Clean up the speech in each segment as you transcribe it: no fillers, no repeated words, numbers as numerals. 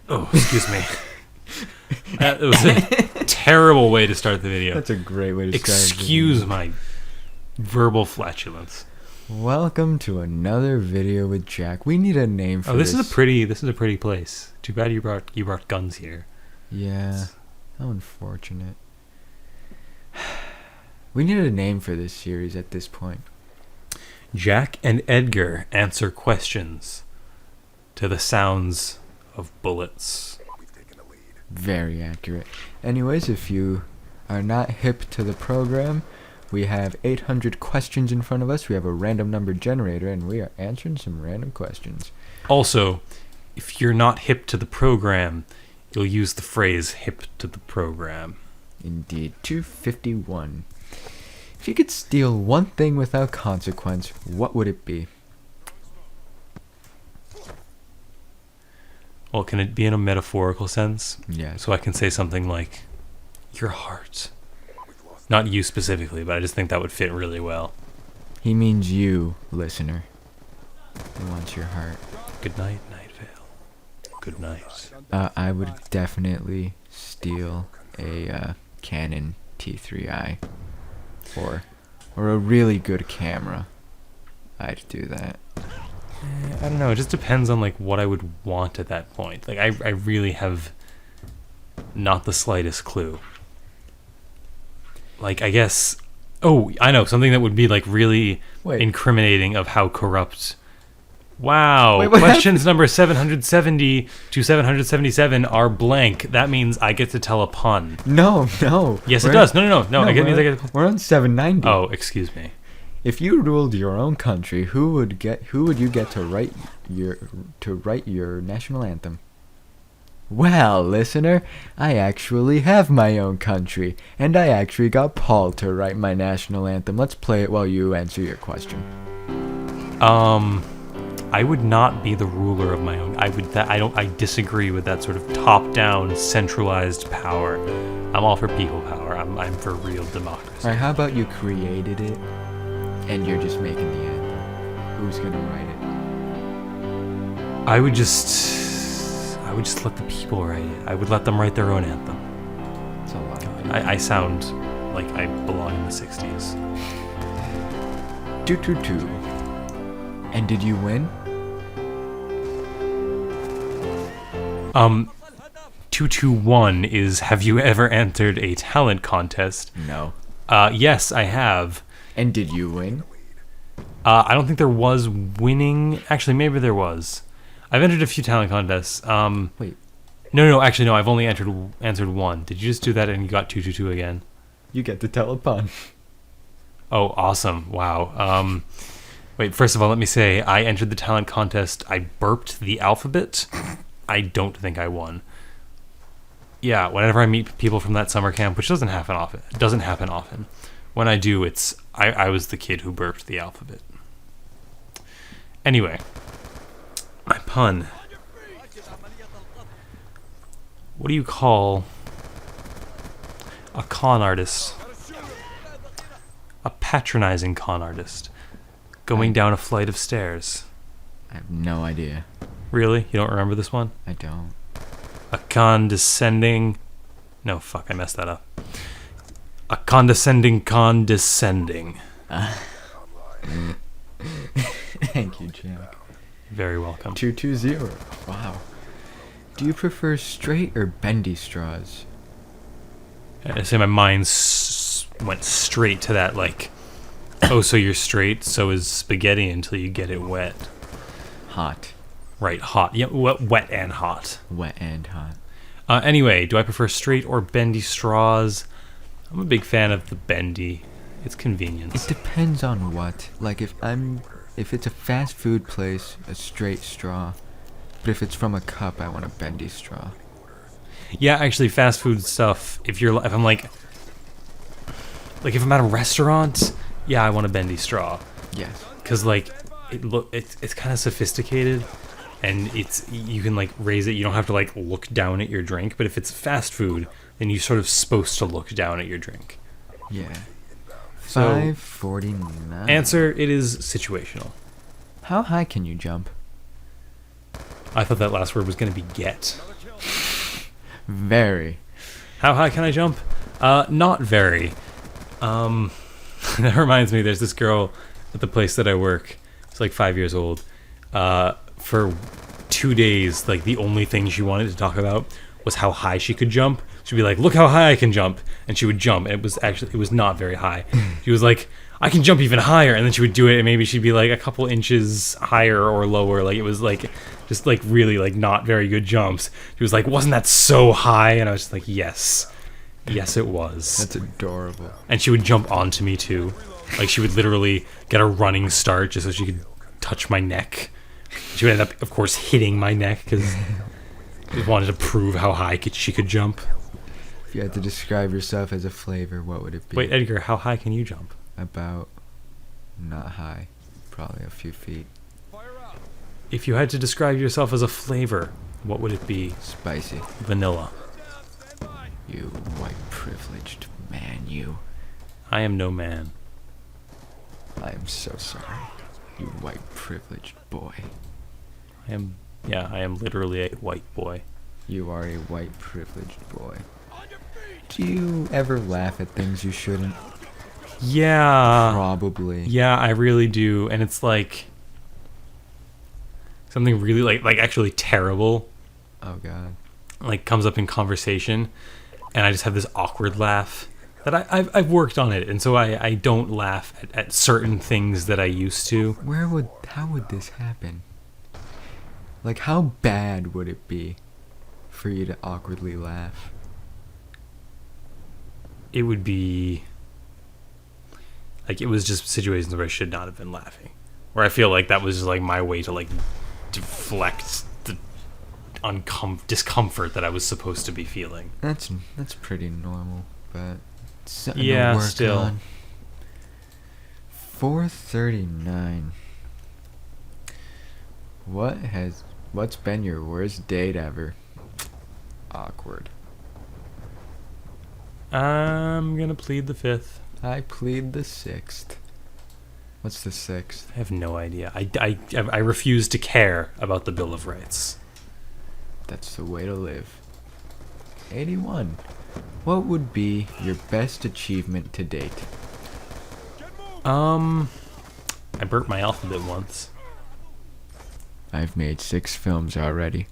Oh, excuse me. That was a terrible way to start the video. That's a great way to start. Excuse my verbal flatulence. Welcome to another video with Jack. We need a name for this. This is a pretty place. Too bad you brought guns here. Yeah, how unfortunate. We needed a name for this series at this point. Jack and Edgar answer questions to the sounds of bullets. Very accurate. Anyways, if you are not hip to the program, we have 800 questions in front of us. We have a random number generator, and we are answering some random questions. Also, if you're not hip to the program, you'll use the phrase hip to the program. Indeed. 251. If you could steal one thing without consequence, what would it be? Well, can it be in a metaphorical sense? Yeah. So I can say something like, your heart. Not you specifically, but I just think that would fit really well. He means you, listener. He wants your heart. Good night, Night Vale. Good night. I would definitely steal a Canon T3i. Or a really good camera. I'd do that. I don't know. It just depends on like what I would want at that point. Like I really have not the slightest clue. Like I guess. Oh, I know something that would be like really incriminating of how corrupt. Wow. Wait, what Questions happened? number 770 to 777 are blank. That means I get to tell a pun. No. Yes, it does. No. It means I get. We're on 790. Oh, excuse me. If you ruled your own country, who would you get to write your national anthem? Well, listener, I actually have my own country, and I actually got Paul to write my national anthem. Let's play it while you answer your question. I would not be the ruler of my own. I disagree with that sort of top-down, centralized power. I'm all for people power. I'm for real democracy. Alright, how about you created it, and you're just making the anthem? Who's gonna write it? I would just let the people write it. I would let them write their own anthem. It's a lot of people. I sound like I belong in the 60s. 222. And did you win? 221 is, have you ever entered a talent contest? No. Yes, I have. And did you win? I don't think there was winning. Actually, maybe there was. I've entered a few talent contests. Wait. No. Actually, no. I've only answered one. Did you just do that and you got 222 again? You get to tell a pun. Oh, awesome! Wow. Wait. First of all, let me say I entered the talent contest. I burped the alphabet. I don't think I won. Yeah. Whenever I meet people from that summer camp, which doesn't happen often. When I do, it's I was the kid who burped the alphabet. Anyway. My pun. What do you call a con artist? A patronizing con artist going down a flight of stairs. I have no idea. Really? You don't remember this one? I don't. A condescending... No, fuck, I messed that up. A condescending. Thank you, Jack. Very welcome. 220. Wow. Do you prefer straight or bendy straws? I say my mind went straight to that, like, oh, so you're straight, so is spaghetti until you get it wet. Hot. Right, hot. Yeah, wet and hot. Wet and hot. Anyway, do I prefer straight or bendy straws? I'm a big fan of the bendy. It's convenience. It depends on what. Like, if it's a fast food place, a straight straw. But if it's from a cup, I want a bendy straw. Yeah, actually, fast food stuff. If I'm if I'm at a restaurant, yeah, I want a bendy straw. Yes. Because like it's kind of sophisticated, and you can like raise it. You don't have to like look down at your drink. But if it's fast food, then you're sort of supposed to look down at your drink. Yeah. So, 549. Answer: it is situational. How high can you jump? I thought that last word was going to be get. Very. How high can I jump? Not very. That reminds me, there's this girl at the place that I work. She's like 5 years old. For 2 days, like the only thing she wanted to talk about was how high she could jump. She'd be like, "Look how high I can jump," and she would jump. And it was not very high. She was like, "I can jump even higher," and then she would do it, and maybe she'd be like a couple inches higher or lower. Like it was like just like really like not very good jumps. She was like, "Wasn't that so high?" And I was just like, "Yes, yes, it was." That's adorable. And she would jump onto me too. Like she would literally get a running start just so she could touch my neck. She would end up, of course, hitting my neck because she wanted to prove how high she could jump. If you had to describe yourself as a flavor, what would it be? Wait, Edgar, how high can you jump? About, not high, probably a few feet. If you had to describe yourself as a flavor, what would it be? Spicy. Vanilla. You white privileged man, you. I am no man. I am so sorry. You white privileged boy. I am literally a white boy. You are a white privileged boy. Do you ever laugh at things you shouldn't? Yeah. Probably. Yeah, I really do. And it's like something really like actually terrible Oh god. like comes up in conversation, and I just have this awkward laugh that I've worked on it, and so I don't laugh at certain things that I used to. How would this happen? Like, how bad would it be for you to awkwardly laugh? It would be like it was just situations where I should not have been laughing, where I feel like that was just like my way to like deflect the discomfort that I was supposed to be feeling. That's pretty normal, but something Yeah, to work still. on. 4:39. What's been your worst date ever? Awkward. I'm gonna plead the fifth. I plead the 6th. What's the 6th? I have no idea. I refuse to care about the Bill of Rights. That's the way to live. 81. What would be your best achievement to date? I burnt my alphabet once. I've made 6 films already.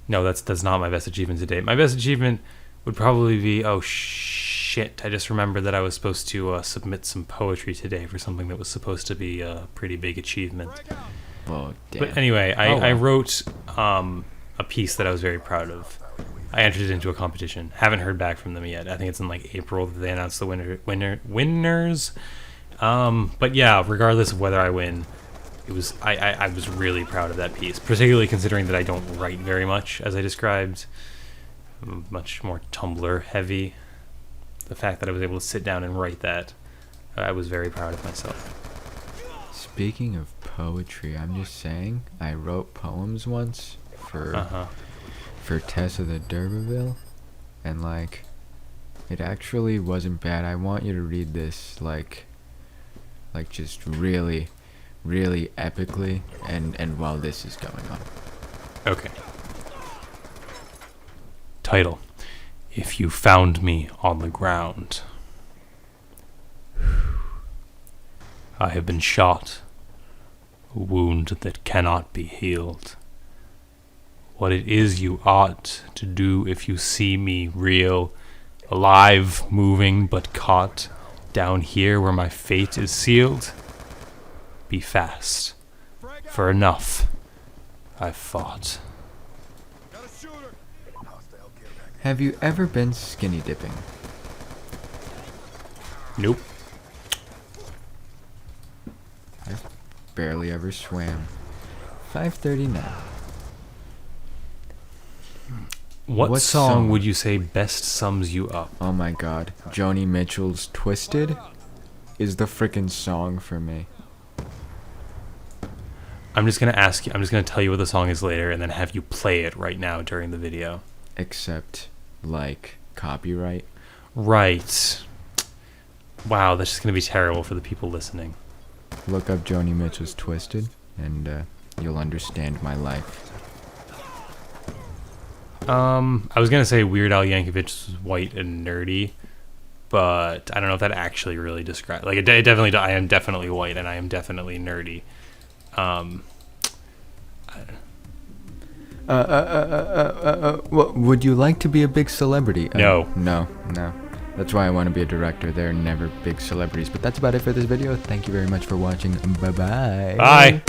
No, that's not my best achievement to date. My best achievement would probably be, oh shit, I just remembered that I was supposed to submit some poetry today for something that was supposed to be a pretty big achievement. Oh, damn. But anyway, Oh, I well. wrote a piece that I was very proud of. I entered it into a competition. Haven't heard back from them yet. I think it's in like April that they announced the winners. But yeah, regardless of whether I win, it was I was really proud of that piece, particularly considering that I don't write very much, as I described. I'm much more Tumblr heavy. The fact that I was able to sit down and write that, I was very proud of myself. Speaking of poetry, I'm just saying, I wrote poems once for Tessa the D'Urberville, and like, it actually wasn't bad. I want you to read this, like just really, really epically, and while this is going on. Okay. Title: If You Found Me on the Ground. I have been shot, a wound that cannot be healed. What it is you ought to do if you see me real, alive, moving, but caught down here where my fate is sealed? Be fast, for enough I've fought. Have you ever been skinny dipping? Nope. I've barely ever swam. 5:39. What song? song would you say best sums you up? Oh my god, Joni Mitchell's Twisted is the frickin' song for me. I'm just gonna tell you what the song is later and then have you play it right now during the video. Except, like, copyright. Right. Wow, that's just gonna be terrible for the people listening. Look up Joni Mitchell's Twisted, and you'll understand my life. I was gonna say Weird Al Yankovic was white and nerdy, but I don't know if that actually really describes. Like, it definitely. I am definitely white and I am definitely nerdy. Would you like to be a big celebrity? No. No. That's why I want to be a director. They're never big celebrities. But that's about it for this video. Thank you very much for watching. Bye-bye. Bye.